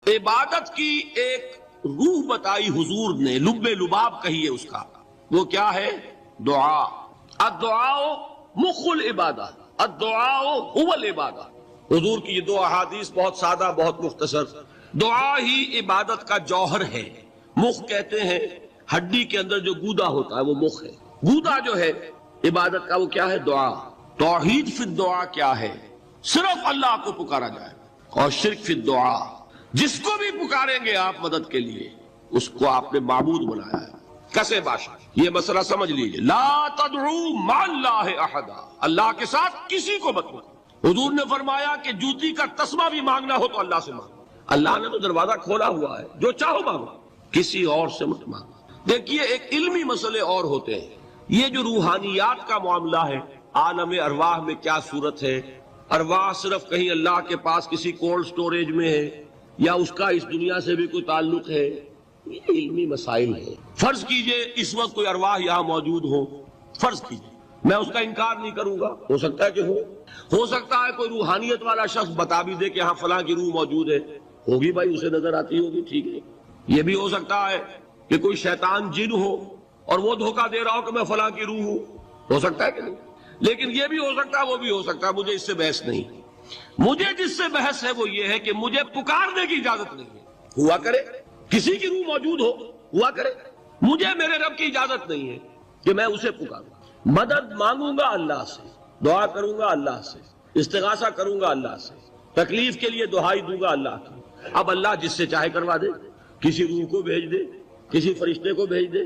عبادت کی ایک روح بتائی حضور نے، لب لباب کہیے اس کا، وہ کیا ہے؟ دعا۔ الدعاء مخ العبادہ، الدعاء هو العبادہ۔ حضور کی یہ دو احادیث بہت سادہ، بہت مختصر۔ دعا ہی عبادت کا جوہر ہے۔ مخ کہتے ہیں ہڈی کے اندر جو گودا ہوتا ہے وہ مخ ہے۔ گودا جو ہے عبادت کا وہ کیا ہے؟ دعا۔ توحید فی الدعا کیا ہے؟ صرف اللہ کو پکارا جائے، اور شرک فی الدعا، جس کو بھی پکاریں گے آپ مدد کے لیے اس کو آپ نے معبود بنایا ہے۔ کسے باشا یہ مسئلہ سمجھ لیجئے، لا تدعو مع اللہ احدا، اللہ کے ساتھ کسی کو مت مانگو۔ حضور نے فرمایا کہ جوتی کا تسمہ بھی مانگنا ہو تو اللہ سے مانگو۔ اللہ نے تو دروازہ کھولا ہوا ہے، جو چاہو مانگو، کسی اور سے مت مانگو۔ دیکھیے ایک علمی مسئلے اور ہوتے ہیں، یہ جو روحانیات کا معاملہ ہے، عالم ارواح میں کیا صورت ہے، ارواح صرف کہیں اللہ کے پاس کسی کولڈ سٹوریج میں ہے یا اس کا اس دنیا سے بھی کوئی تعلق ہے، یہ علمی مسائل ہیں۔ فرض کیجئے اس وقت کوئی ارواح یہاں موجود ہو، فرض کیجئے، میں اس کا انکار نہیں کروں گا، ہو سکتا ہے کہ ہو سکتا ہے کوئی روحانیت والا شخص بتا بھی دے کہ ہاں فلاں کی روح موجود ہے، ہوگی بھائی، اسے نظر آتی ہوگی، ٹھیک ہے۔ یہ بھی ہو سکتا ہے کہ کوئی شیطان جن ہو اور وہ دھوکہ دے رہا ہو کہ میں فلاں کی روح ہوں، ہو سکتا ہے کہ نہیں؟ لیکن یہ بھی ہو سکتا ہے، وہ بھی ہو سکتا ہے، مجھے اس سے بحث نہیں۔ مجھے جس سے بحث ہے وہ یہ ہے کہ مجھے پکارنے کی اجازت نہیں ہے۔ ہوا کرے کسی کی روح موجود ہوا کرے، مجھے میرے رب کی اجازت نہیں ہے کہ میں اسے پکاروں۔ مدد مانگوں گا اللہ سے، دعا کروں گا اللہ سے، استغاثہ کروں گا اللہ سے، تکلیف کے لیے دہائی دوں گا اللہ کی۔ اب اللہ جس سے چاہے کروا دے، کسی روح کو بھیج دے، کسی فرشتے کو بھیج دے،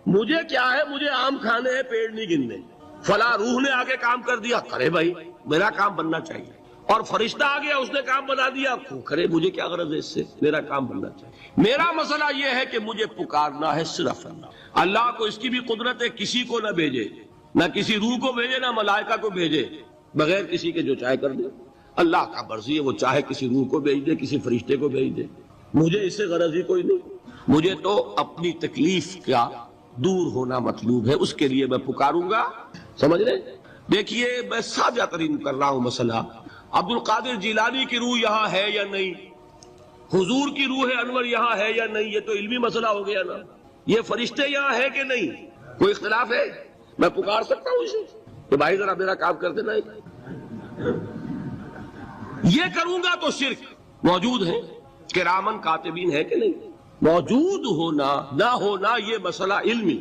مجھے کیا ہے؟ مجھے آم کھانے ہیں، پیڑ نہیں گننے۔ فلاں روح نے آگے کام کر دیا، کرے بھائی، میرا کام بننا چاہیے۔ اور فرشتہ آ گیا، اس نے کام بنا دیا، کرے، مجھے کیا غرض ہے اس سے؟ میرا کام بننا چاہیے۔ میرا مسئلہ یہ ہے کہ مجھے پکارنا ہے صرف اللہ۔ اللہ کو اس کی بھی قدرت ہے کسی کو نہ بھیجے، نہ کسی روح کو بھیجے، نہ ملائکہ کو بھیجے، بغیر کسی کے جو چاہے کر دے۔ اللہ کا مرضی ہے، وہ چاہے کسی روح کو بھیج دے، کسی فرشتے کو بھیج دے، مجھے اس سے غرض ہی کوئی نہیں۔ مجھے تو اپنی تکلیف کا دور ہونا مطلوب ہے، اس کے لیے میں پکاروں گا۔ سمجھ رہے؟ دیکھیے میں سادہ ترین کر رہا ہوں مسئلہ۔ عبد القادر جیلانی کی روح یہاں ہے یا نہیں، حضور کی روح انور یہاں ہے یا نہیں، یہ تو علمی مسئلہ ہو گیا نا۔ یہ فرشتے یہاں ہے کہ نہیں، کوئی اختلاف ہے؟ میں پکار سکتا ہوں اسے کہ بھائی ذرا میرا کام کر دینا۔ یہ کروں گا تو شرک۔ موجود ہے کرامن کاتبین ہے کہ نہیں؟ موجود ہونا نہ ہونا یہ مسئلہ علمی۔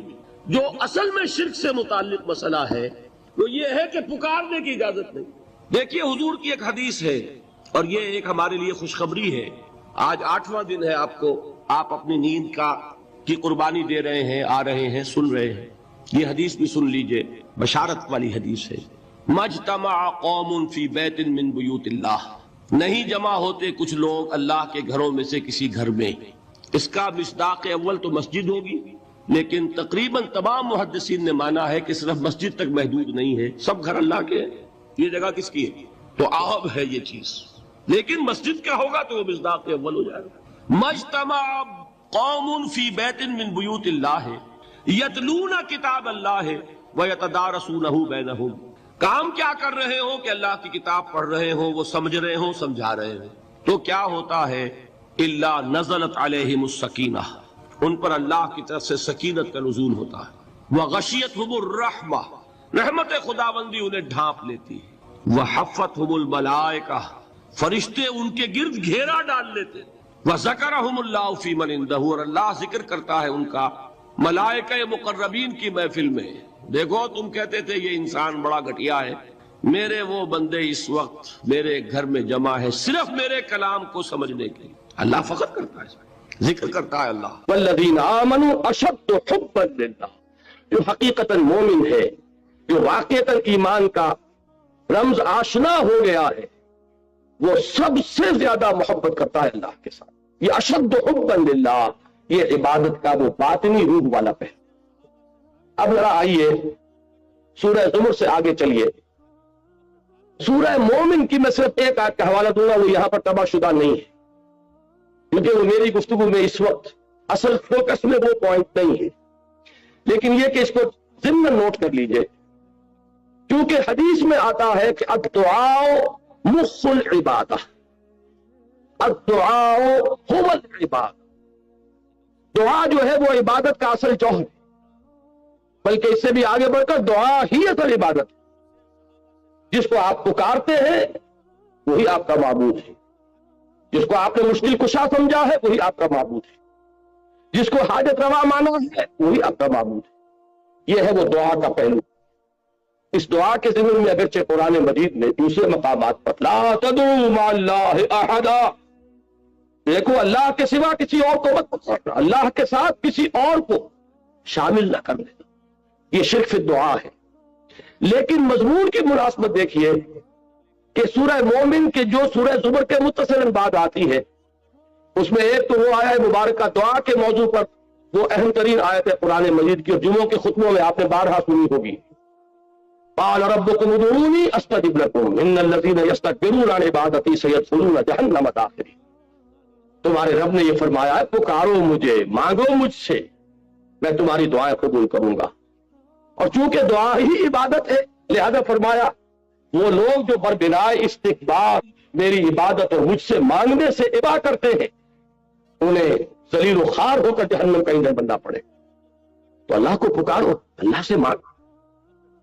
جو اصل میں شرک سے متعلق مسئلہ ہے وہ یہ ہے کہ پکارنے کی اجازت نہیں۔ دیکھیے حضور کی ایک حدیث ہے، اور یہ ایک ہمارے لیے خوشخبری ہے۔ آج 8واں دن ہے، آپ اپنی نیند کی قربانی دے رہے ہیں، آ رہے ہیں، سن رہے ہیں۔ یہ حدیث بھی سن لیجئے، بشارت والی حدیث ہے۔ مجتمع قوم فی بیت من بیوت اللہ، نہیں جمع ہوتے کچھ لوگ اللہ کے گھروں میں سے کسی گھر میں۔ اس کا مصداق اول تو مسجد ہوگی، لیکن تقریباً تمام محدثین نے مانا ہے کہ صرف مسجد تک محدود نہیں ہے، سب گھر اللہ کے ہیں، یہ جگہ کس کی ہے؟ تو عام ہے یہ چیز، لیکن مسجد کا ہوگا تو وہ مصداق اول ہو جائے گا۔ مجتمع قوم فی بیت من بیوت اللہ یتلون کتاب اللہ ویتدارسونہ بینہم، کام کیا کر رہے ہوں کہ اللہ کی کتاب پڑھ رہے ہوں، وہ سمجھ رہے ہوں، سمجھا رہے ہوں، تو کیا ہوتا ہے؟ الا نزلت علیہم السکینہ، ان پر اللہ کی طرف سے سکینت کا نزول ہوتا ہے۔ وغشیتہم الرحمہ، رحمت خداوندی انہیں ڈھانپ لیتی ہے۔ وحفتہم الملائکہ، فرشتے ان کے گرد گھیرا ڈال لیتے۔ وذکرہم اللہ فی من عندہ، اور اللہ ذکر کرتا ہے ان کا ملائکہ مقربین کی محفل میں۔ دیکھو تم کہتے تھے یہ انسان بڑا گھٹیا ہے، میرے وہ بندے اس وقت میرے گھر میں جمع ہے صرف میرے کلام کو سمجھنے کے لیے۔ اللہ فخر کرتا ہے، ذکر کرتا ہے اللہ۔ والذین آمنوا اشد حبا للہ، جو حقیقتاً مومن ہے، جو واقعتاً ایمان کا رمز آشنا ہو گیا ہے، وہ سب سے زیادہ محبت کرتا ہے اللہ کے ساتھ۔ یہ اشد حبا للہ، یہ عبادت کا وہ باطنی روح والا پہلو۔ اب ذرا آئیے سورہ زمر سے آگے چلیے۔ سورہ مومن کی میں صرف ایک آیت کا حوالہ دوں گا، وہ یہاں پر تباہ شدہ نہیں ہے، کیونکہ وہ میری گفتگو میں اس وقت اصل فوکس میں وہ پوائنٹ نہیں ہے، لیکن یہ کہ اس کو ضمن نوٹ کر لیجئے، کیونکہ حدیث میں آتا ہے کہ الدعاء مخ العبادہ، الدعاء هو العبادة، دعا جو ہے وہ عبادت کا اصل جوہر ہے، بلکہ اس سے بھی آگے بڑھ کر دعا ہی اصل عبادت ہے۔ جس کو آپ پکارتے ہیں وہی آپ کا معبود ہے، جس کو آپ نے مشکل کشا سمجھا ہے وہی آپ کا معبود ہے، جس کو حاجت روا مانا ہے وہی آپ کا معبود ہے۔ یہ ہے وہ دعا کا پہلو۔ اس دعا کے ضمن میں اگرچہ قرآن مجید میں دوسرے مقامات پر لا تدعوا مع اللہ احدا، دیکھو اللہ کے سوا کسی اور کو مت پکارنا، اللہ کے ساتھ کسی اور کو شامل نہ کر دینا، یہ شرک فی الدعا ہے۔ لیکن مضمون کی مناسبت دیکھیے کہ سورہ مومن کے جو سورہ زمر کے متصل بعد آتی ہے، اس میں ایک تو وہ آیا مبارکہ دعا کے موضوع پر، وہ اہم ترین آیت ہے قرآن مجید کی، اور جمعوں کے خطبوں میں آپ نے بارہا سنی ہوگی، قال ربکم ادعونی استجب لکم ان الذین یستکبرون عن عبادتی سیدخلون جہنم داخرین۔ تمہارے رب نے یہ فرمایا ہے پکارو مجھے، مانگو مجھ سے، میں تمہاری دعائیں قبول کروں گا۔ اور چونکہ دعا ہی عبادت ہے لہذا فرمایا وہ لوگ جو بربنائے استکبار میری عبادت اور مجھ سے مانگنے سے ابا کرتے ہیں انہیں ذلیل و خوار ہو کر جہنم کا ایندھن بننا پڑے۔ تو اللہ کو پکارو، اللہ سے مانگو۔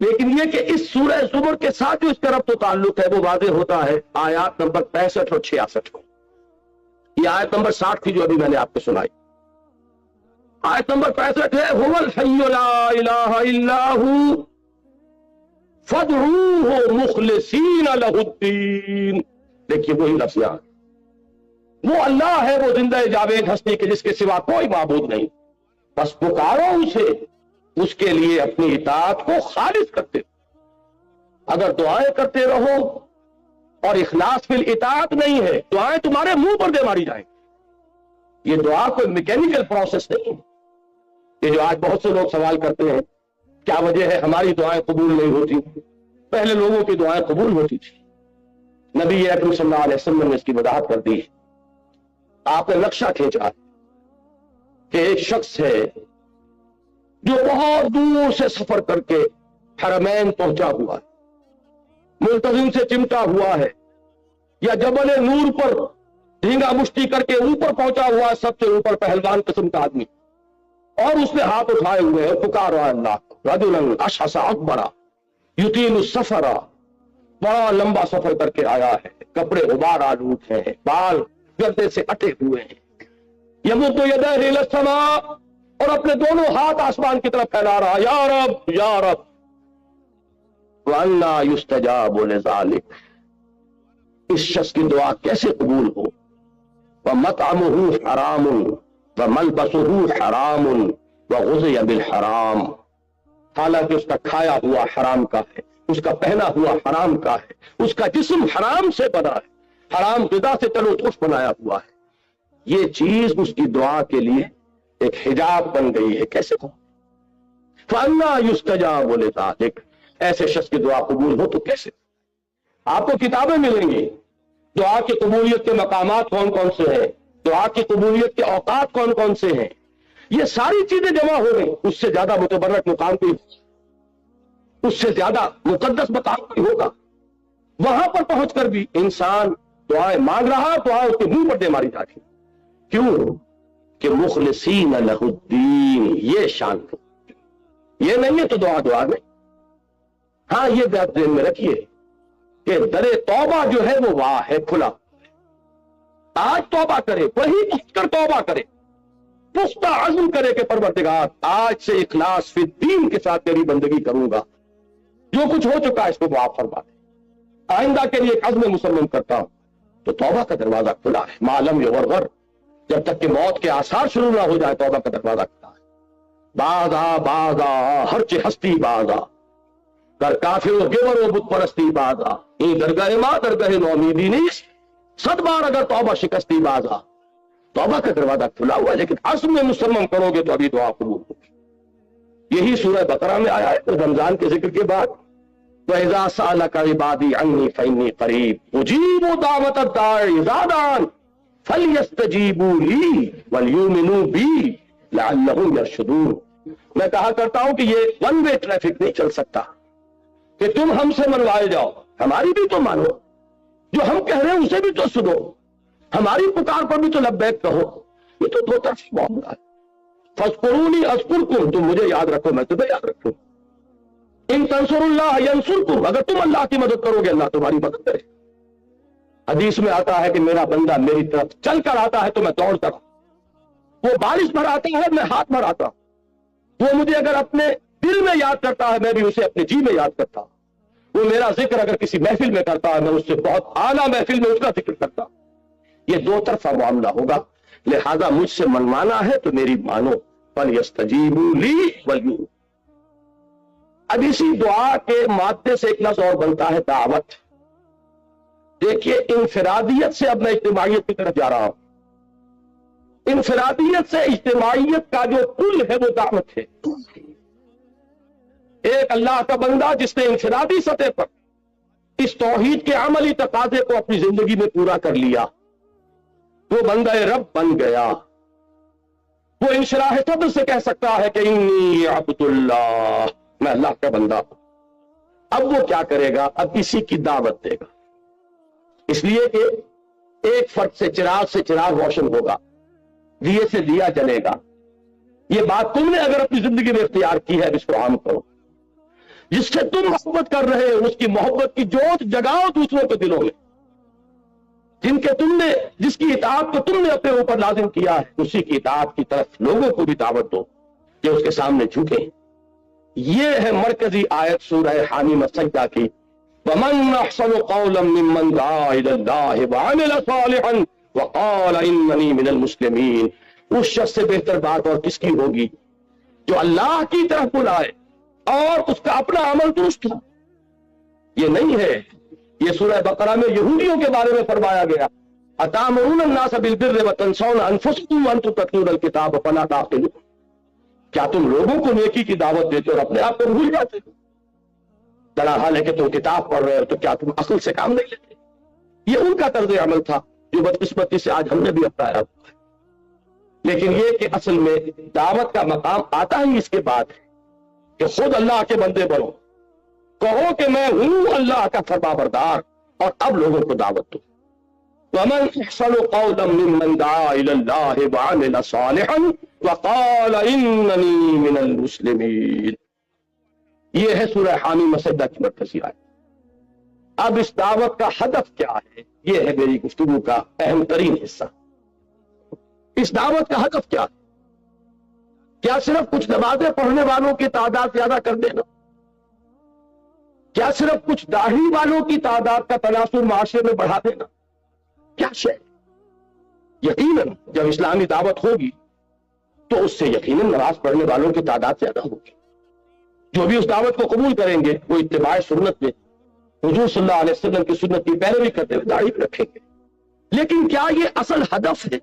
لیکن یہ کہ اس سورہ زمر کے ساتھ جو اس کا ربط و تعلق ہے وہ واضح ہوتا ہے آیات نمبر 65 اور 66 میں۔ یہ آیت نمبر 60 تھی جو ابھی میں نے آپ کو سنائی۔ آیت نمبر 65 ہے هو الحی لا الہ الا ہو فادعوہ مخلصین لہ الدین۔ دیکھیے وہی لفظ یہاں، وہ اللہ ہے، وہ زندہ جاوید ہستی کے جس کے سوا کوئی معبود نہیں، بس پکارو اسے، اس کے لیے اپنی اطاعت کو خالص کرتے ہو۔ اگر دعائیں کرتے رہو اور اخلاص فی الاطاعت نہیں ہے، دعائیں تمہارے منہ پر دے ماری جائیں۔ یہ دعا کوئی میکینیکل پروسیس نہیں۔ یہ جو آج بہت سے لوگ سوال کرتے ہیں کیا وجہ ہے ہماری دعائیں قبول نہیں ہوتی، پہلے لوگوں کی دعائیں قبول ہوتی تھی۔ نبی اکرم صلی اللہ علیہ وسلم نے اس کی وضاحت کر دی۔ آپ نے نقشہ کھینچا کہ ایک شخص ہے جو بہت دور سے سفر کر کے حرمین پہنچا ہوا ہے، ملتزم سے چمٹا ہوا ہے، یا جبل نور پر ڈھینگا مشتی کر کے اوپر پہنچا ہوا ہے، سب سے اوپر پہلوان قسم کا آدمی، اور اس نے ہاتھ اٹھائے ہوئے ہیں، پکار رہا ہے اللہ، رجلا اشعث اکبر یطیل السفر، بڑا لمبا سفر کر کے آیا ہے، کپڑے غبار آلود ہیں، بال گردے سے اٹے ہوئے ہیں، یمد یدیہ الی السماء، اور اپنے دونوں ہاتھ آسمان کی طرف پھیلا رہا، یا رب یا رب، وَأَنَّا يُسْتَجَابُ لِذَلِكَ، اس شخص کی دعا کیسے قبول ہو؟ وَمَطْعَمُهُ حَرَامٌ وَمَلْبَسُهُ حَرَامٌ وَغُذِيَ بِالْحَرَامِ، حالانکہ اس کا کھایا ہوا حرام کا ہے، اس کا پہنا ہوا حرام کا ہے، اس کا جسم حرام سے بنا ہے، حرام غذا سے تلو تف بنایا ہوا ہے، یہ چیز اس کی دعا کے لیے ایک حجاب بن گئی ہے۔ کیسے ہو؟ فَأَنَّا يُسْتَجَابُ لِذَلِكَ، ایسے شخص کی دعا قبول ہو تو کیسے؟ آپ کو کتابیں ملیں گی، دعا کی قبولیت کے مقامات کون کون سے ہیں، دعا کی قبولیت کے اوقات کون کون سے ہیں، یہ ساری چیزیں جمع ہو گئی۔ اس سے زیادہ متبرک مقام کوئی، اس سے زیادہ مقدس مقام کوئی ہوگا؟ وہاں پر پہنچ کر بھی انسان دعائیں مانگ رہا، دعا اس کے منہ پر دے ماری جاتی۔ کیوں؟ کہ مخلصین لہ الدین، یہ شان ہے، یہ نہیں ہے تو دعا نہیں۔ ہاں یہ بات ذہن میں رکھیے کہ در توبہ جو ہے وہ واہ ہے، کھلا۔ آج توبہ کرے، وہی اٹھ کر توبہ کرے، پختہ عزم کرے کہ پروردگار آج سے اخلاص فی الدین کے ساتھ تیری بندگی کروں گا، جو کچھ ہو چکا ہے اس کو معاف فرما دے، آئندہ کے لیے ایک عزم مسلم کرتا ہوں، تو توبہ کا دروازہ کھلا ہے۔ ما لم یغرغر، جب تک کہ موت کے آثار شروع نہ ہو جائے توبہ کا دروازہ کھلا ہے۔ بازا ہر چہ ہستی بازا، کر کافر و گور و بت پرستی بازا، این درگاہ ماں درگاہ نومیدی نہیں، 100 بار اگر توبہ شکستی بازا، توبہ کا دروازہ کھلا ہوا ہے، لیکن عزم مسلم کرو گے تو ابھی دعا قبول ہوگی۔ یہی سورہ بقرہ میں آیا ہے رمضان کے ذکر کے بعد، وَإِذَا سَأَلَكَ عِبَادِي عَنِّي فَإِنِّي قَرِيبٌ أُجِيبُ دَعْوَةَ الدَّاعِ إِذَا دَعَانِ فَلْيَسْتَجِيبُوا لِي وَلْيُؤْمِنُوا بِي لَعَلَّهُمْ يَرْشُدُونَ۔ میں کہا کرتا ہوں کہ یہ ون وے ٹریفک نہیں چل سکتا کہ تم ہم سے منوائے جاؤ، ہماری بھی تو مانو، جو ہم کہہ رہے ہیں اسے بھی تو سنو، ہماری پکار پر بھی تو لبیک کہو. یہ تو دو طرفی معاملہ ہے. فاذکرونی اذکرکم، تم مجھے یاد رکھو میں تمہیں یاد رکھوں. ان تنصر اللہ ینصرکم، اگر تم اللہ کی مدد کرو گے اللہ تمہاری مدد کرے. حدیث میں آتا ہے کہ میرا بندہ میری طرف چل کر آتا ہے تو میں دوڑ کر، وہ بارش بھر آتا ہے میں ہاتھ بھر آتا، وہ مجھے اگر اپنے دل میں یاد کرتا ہے میں بھی اسے اپنے جی میں یاد کرتا. وہ میرا ذکر اگر کسی محفل میں کرتا ہے میں اس سے بہت اعلیٰ محفل میں اس کا ذکر کرتا. یہ دو طرفہ معاملہ ہوگا. لہذا مجھ سے منوانا ہے تو میری مانو. فَلْيَسْتَجِيبُوا لِي وَلْيُؤْمِنُوا. اب اسی دعا کے مادے سے ایک لفظ اور بنتا ہے دعوت. دیکھیے انفرادیت سے اب میں اجتماعیت کی طرف جا رہا ہوں. انفرادیت سے اجتماعیت کا جو پل ہے وہ دعوت ہے. ایک اللہ کا بندہ جس نے انفرادی سطح پر اس توحید کے عملی تقاضے کو اپنی زندگی میں پورا کر لیا وہ بندہ رب بن گیا. وہ انشراح صدر سے کہہ سکتا ہے کہ انی عبد اللہ، میں اللہ کا بندہ. اب وہ کیا کرے گا؟ اب اسی کی دعوت دے گا. اس لیے کہ ایک فرد سے چراغ روشن ہوگا، دیے سے دیا جلے گا. یہ بات تم نے اگر اپنی زندگی میں اختیار کی ہے اس کو عام کرو. جس سے تم محبت کر رہے ہو اس کی محبت کی جوت جگاؤ دوسروں کے دلوں میں. جس کی اطاعت کو تم نے اپنے اوپر لازم کیا ہے اسی کی اطاعت کی طرف لوگوں کو بھی دعوت دو کہ اس کے سامنے جھکیں. یہ ہے مرکزی آیت سورہ حامیم السجدہ کی. وَمَنْ أَحْسَنُ قَوْلًا مِّمَّنْ دَعَا إِلَى اللَّهِ وَعَمِلَ صَالِحًا وَقَالَ إِنَّنِي مِنَ الْمُسْلِمِينَ. اس شخص سے بہتر بات اور کس کی ہوگی جو اللہ کی طرف بلائے اور اس کا اپنا عمل درست ہو. یہ نہیں ہے. یہ سورہ بقرہ میں یہودیوں کے بارے میں فرمایا گیا أَتَأْمُرُونَ النَّاسَ بِالْبِرِّ وَتَنْسَوْنَ أَنفُسَكُمْ وَأَنْتُمْ تَتْلُونَ الْكِتَابَ فَلَا تَعْقِلُونَ. کیا تم لوگوں کو نیکی کی دعوت دیتے اور اپنے آپ کو بھول جاتے ہو؟ حال ہے کہ تم کتاب پڑھ رہے ہو تو کیا تم عقل سے کام نہیں لیتے؟ یہ ان کا طرز عمل تھا جو بدقسمتی سے آج ہم نے بھی اپنایا. لیکن یہ کہ اصل میں دعوت کا مقام آتا ہی اس کے بعد ہے کہ خود اللہ کے بندے بنو، کہو کہ میں ہوں اللہ کا فرمانبردار اور اب لوگوں کو دعوت دو. وَمَنْ أَحْسَنُ قَوْلًا مِّمَّنْ دَعَا إِلَى اللَّهِ وَعَمِلَ صَالِحًا وَقَالَ إِنَّنِي مِنَ الْمُسْلِمِينَ. یہ ہے سورہ حامیم السجدہ کی مرکزی آیت. اب اس دعوت کا ہدف کیا ہے؟ یہ ہے میری گفتگو کا اہم ترین حصہ. اس دعوت کا ہدف کیا ہے؟ کیا صرف کچھ نمازیں پڑھنے والوں کی تعداد زیادہ کر دینا؟ کیا صرف کچھ داڑھی والوں کی تعداد کا تناسب معاشرے میں بڑھا دینا؟ کیا شے؟ یقیناً جب اسلامی دعوت ہوگی تو اس سے یقیناً نماز پڑھنے والوں کی تعداد زیادہ ہوگی. جو بھی اس دعوت کو قبول کریں گے وہ اتباع سنت میں حضور صلی اللہ علیہ وسلم کی سنت کی پیروی کرتے ہوئے داڑھی رکھیں گے. لیکن کیا یہ اصل ہدف ہے؟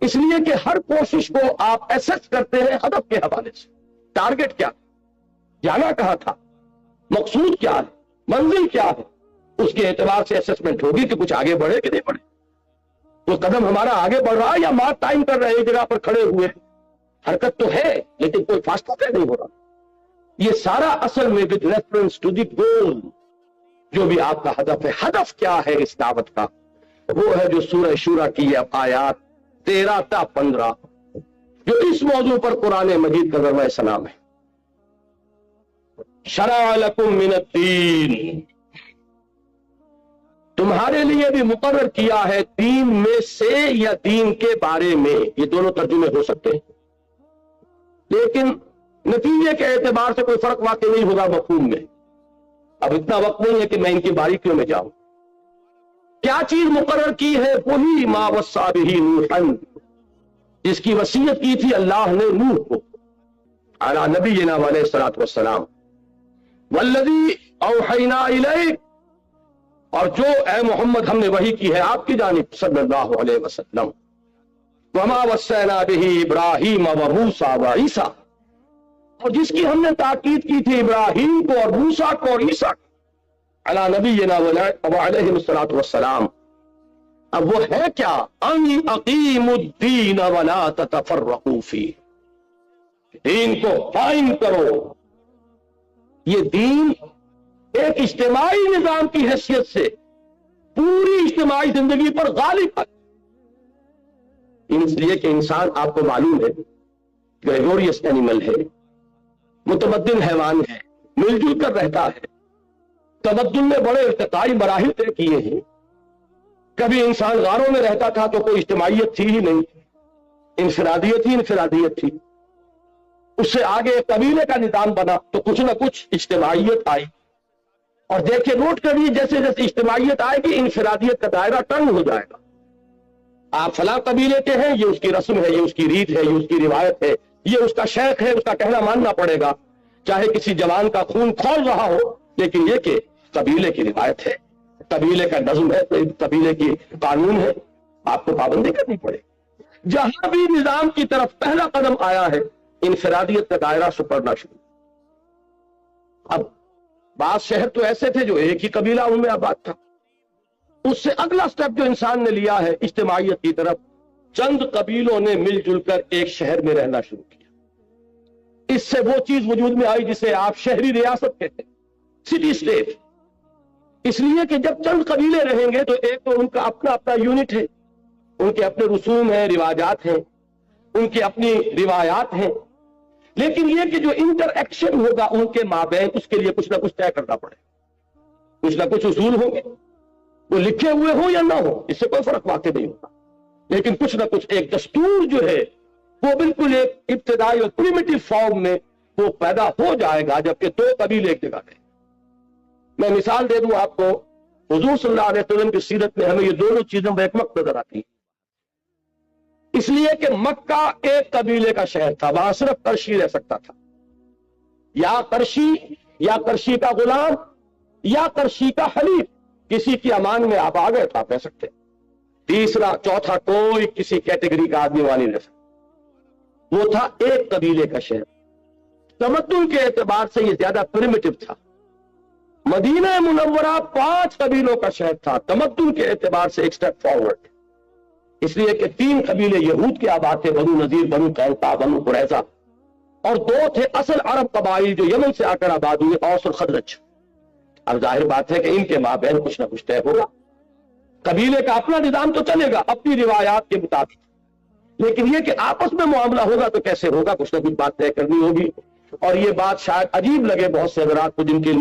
اس لیے کہ ہر کوشش کو آپ ایسس کرتے ہیں ہدف کے حوالے سے. ٹارگٹ کیا ہے؟ جانا کہاں تھا؟ مقصود کیا ہے؟ منزل کیا ہے؟ اس کے اعتبار سے اسسمنٹ ہوگی کہ کچھ آگے بڑھے کہ نہیں بڑھے. وہ قدم ہمارا آگے بڑھ رہا ہے یا مارک ٹائم کر رہے ہیں جگہ پر کھڑے ہوئے. حرکت تو ہے لیکن کوئی فاصلہ طے نہیں ہو رہا. یہ سارا اصل میں with reference to the goal جو بھی آپ کا ہدف ہے. ہدف کیا ہے اس دعوت کا؟ وہ ہے جو سورہ شورى کی یہ آیات 13 تا 15 جو اس موضوع پر قرآن مجید کا ضربہ سلام ہے. شرع لکم من الدین، تمہارے لیے بھی مقرر کیا ہے دین میں سے یا دین کے بارے میں. یہ دونوں ترجمے ہو سکتے ہیں لیکن نتیجے کے اعتبار سے کوئی فرق واقع نہیں ہوگا مفہوم میں. اب اتنا وقت نہیں ہے کہ میں ان کی باریکیوں میں جاؤں. کیا چیز مقرر کی ہے؟ وہی ما وصى به نوحا، جس کی وصیت کی تھی اللہ نے نوح کو علی نبینا علیہ الصلوۃ والسلام. والذی اوحینا الیک، اور جو اے محمد ہم نے وحی کی ہے آپ کی جانب صلی اللہ علیہ وسلم. وما وصینا به ابراہیم وموسیٰ وعیسیٰ، اور جس کی ہم نے تاکید کی تھی ابراہیم کو اور موسیٰ کو اور عیسیٰ علی نبینا علیہ الصلوۃ والسلام. اب وہ ہے کیا؟ ان اقیموا الدین ولا تتفرقوا فیہ، دین کو قائم کرو. یہ دین ایک اجتماعی نظام کی حیثیت سے پوری اجتماعی زندگی پر غالب ہے۔ اس لیے کہ انسان آپ کو معلوم ہے گریگوریس اینیمل ہے، متمدن حیوان ہے، مل جل کر رہتا ہے، تمدن میں بڑے ارتقائی مراحل طے کیے ہیں۔ کبھی انسان غاروں میں رہتا تھا تو کوئی اجتماعیت تھی ہی نہیں، انفرادیت ہی انفرادیت تھی۔ اس سے آگے قبیلے کا نظام بنا تو کچھ نہ کچھ اجتماعیت آئی، اور دیکھیں نوٹ کریے جیسے جیسے اجتماعیت آئے گی انفرادیت کا دائرہ تنگ ہو جائے گا۔ آپ فلاں قبیلے کے ہیں، یہ اس کی رسم ہے، یہ اس کی ریت ہے، یہ اس کی روایت ہے، یہ اس کا شیخ ہے، اس کا کہنا ماننا پڑے گا، چاہے کسی جوان کا خون کھول رہا ہو، لیکن یہ کہ قبیلے کی روایت ہے، قبیلے کا نظم ہے، قبیلے کی قانون ہے، آپ کو پابندی کرنی پڑے گی۔ جہاں بھی نظام کی طرف پہلا قدم آیا ہے انفرادیت کا دائرہ سپرنا شروع۔ اب بعض شہر تو ایسے تھے جو ایک ہی قبیلہ ان میں آباد تھا، اس سے اگلا سٹیپ جو انسان نے لیا ہے اجتماعیت کی طرف، چند قبیلوں نے مل جل کر ایک شہر میں رہنا شروع کیا۔ اس سے وہ چیز وجود میں آئی جسے آپ شہری ریاست کہتے ہیں، سٹی اسٹیٹ۔ اس لیے کہ جب چند قبیلے رہیں گے تو ایک تو ان کا اپنا اپنا یونٹ ہے، ان کے اپنے رسوم ہیں، رواجات ہیں، ان کی اپنی روایات ہیں، لیکن یہ کہ جو انٹر ایکشن ہوگا ان کے مابین، اس کے لیے کچھ نہ کچھ طے کرنا پڑے، کچھ نہ کچھ اصول ہوں گے، وہ لکھے ہوئے ہوں یا نہ ہو اس سے کوئی فرق واقع نہیں ہوتا، لیکن کچھ نہ کچھ ایک دستور جو ہے وہ بالکل ایک ابتدائی اور پریمیٹو فارم میں وہ پیدا ہو جائے گا، جبکہ دو قبیلے ایک جگہ پہ۔ میں مثال دے دوں آپ کو، حضور صلی اللہ علیہ وسلم کی سیرت میں ہمیں یہ دونوں چیزیں بیک وقت نظر آتی ہیں، اس لیے کہ مکہ ایک قبیلے کا شہر تھا، وہاں صرف قرشی رہ سکتا تھا، یا قرشی یا قرشی کا غلام یا قرشی کا حلیف، کسی کی امان میں آپ آ گئے تو آپ رہ سکتے، تیسرا چوتھا کوئی کسی کیٹیگری کا آدمی وہاں نہیں رہ سکتا۔ وہ تھا ایک قبیلے کا شہر، تمدن کے اعتبار سے یہ زیادہ پریمیٹو تھا۔ مدینہ منورہ 5 قبیلوں کا شہر تھا، تمدن کے اعتبار سے ایک سٹیپ فارورڈ، اس لیے کہ 3 قبیلے یہود کے آباد تھے، بنو نذیر، بنو قینقاع، بنو قریظہ، اور 2 تھے اصل عرب قبائل جو یمن سے آ کر آباد ہوئے، اوس اور خزرج۔ اب ظاہر بات ہے کہ ان کے مابین کچھ نہ کچھ طے ہوگا، قبیلے کا اپنا نظام تو چلے گا اپنی روایات کے مطابق، لیکن یہ کہ آپس میں معاملہ ہوگا تو کیسے ہوگا، کچھ نہ کچھ بات طے کرنی ہوگی۔ اور یہ بات شاید عجیب لگے بہت سے حضرات کو جن کے